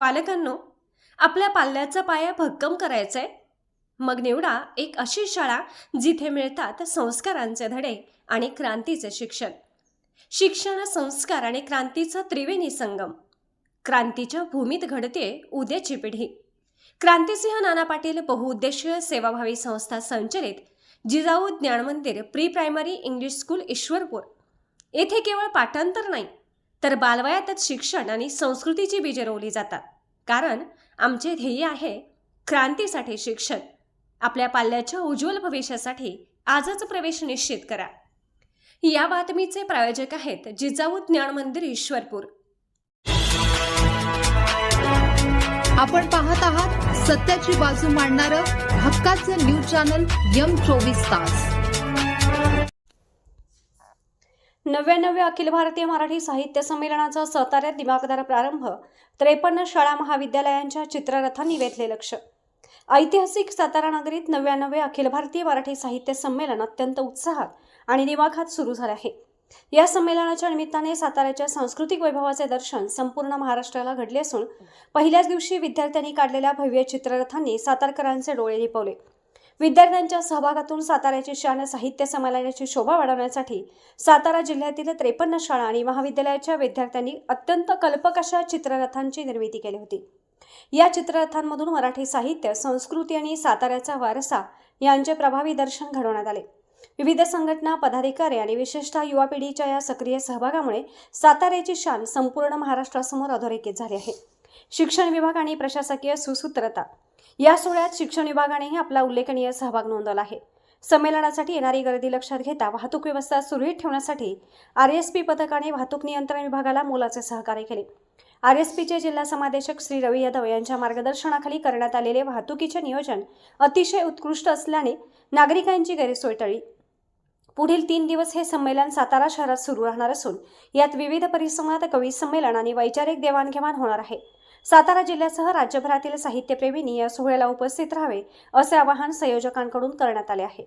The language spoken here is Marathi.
पालकांनो, आपल्या पाल्याचा पाया भक्कम करायचा आहे? मग निवडा एक अशी शाळा जिथे मिळतात संस्कारांचे धडे आणि क्रांतीचे शिक्षण. शिक्षण, संस्कार आणि क्रांतीचा त्रिवेणी संगम. क्रांतीच्या भूमीत घडते उद्याची पिढी. क्रांतिसिंह नाना पाटील बहुउद्देशीय सेवाभावी संस्था संचलित जिजाऊ ज्ञान मंदिर pre primary English school Ishwarpur येथे केवळ पाठांतर नाही तर बालवयातच शिक्षण आणि संस्कृतीची बीजे रोवली जातात. कारण आमचे ध्येय आहे क्रांतीसाठी शिक्षण. आपल्या पाल्याच्या उज्ज्वल भविष्यासाठी आजच प्रवेश निश्चित करा. या बातमीचे प्रायोजक आहेत जिजाऊ ज्ञान मंदिर ईश्वरपूर. आपण पाहत आहात सत्याची बाजू मांडणारं हक्काचं न्यूज चॅनल M24 तास. 99व्या अखिल भारतीय मराठी साहित्य संमेलनाचा साताऱ्यात दिमाखदार प्रारंभ. 53 शाळा महाविद्यालयांच्या चित्ररथांनी वेधले लक्ष. ऐतिहासिक सातारा नगरीत 99व्या अखिल भारतीय मराठी साहित्य संमेलन अत्यंत उत्साहात आणि दिमाखात सुरू झाले आहे. या संमेलनाच्या निमित्ताने साताऱ्याच्या सांस्कृतिक वैभवाचे दर्शन संपूर्ण महाराष्ट्राला घडले असून पहिल्याच दिवशी विद्यार्थ्यांनी काढलेल्या भव्य चित्ररथांनी सातारकरांचे डोळे दिपवले. विद्यार्थ्यांच्या सहभागातून साताऱ्याची शान साहित्य संमेलनाची शोभा वाढवण्यासाठी सातारा जिल्ह्यातील 53 शाळा आणि महाविद्यालयाच्या विद्यार्थ्यांनी अत्यंत कल्पक अशा चित्ररथांची निर्मिती केली होती. या चित्ररथांमधून मराठी साहित्य, संस्कृती आणि साताऱ्याचा वारसा यांचे प्रभावी दर्शन घडवण्यात आले. विविध संघटना, पदाधिकारी आणि विशेषतः युवा पिढीच्या या सक्रिय सहभागामुळे साताऱ्याची शान संपूर्ण महाराष्ट्रासमोर अधोरेखित झाली आहे. शिक्षण विभाग आणि प्रशासकीय सुसूत्रता. या सोहळ्यात शिक्षण विभागानेही आपला उल्लेखनीय सहभाग नोंदवला आहे. संमेलनासाठी येणारी गर्दी लक्षात घेता वाहतूक व्यवस्था सुरळीत ठेवण्यासाठी RSP पथकाने वाहतूक नियंत्रण विभागाला मोलाचे सहकार्य केले. RSPचे जिल्हा समादेशक श्री रवी यादव यांच्या मार्गदर्शनाखाली करण्यात आलेले वाहतुकीचे नियोजन अतिशय उत्कृष्ट असल्याने नागरिकांची गैरसोय टळली. पुढील 3 दिवस हे संमेलन सातारा शहरात सुरू राहणार असून यात विविध परिसंवाद, कवी संमेलन आणि वैचारिक देवाणघेवाण होणार आहे. सातारा जिल्ह्यासह राज्यभरातील साहित्यप्रेमींनी या सोहळ्याला उपस्थित राहावे असे आवाहन संयोजकांकडून करण्यात आले आहे.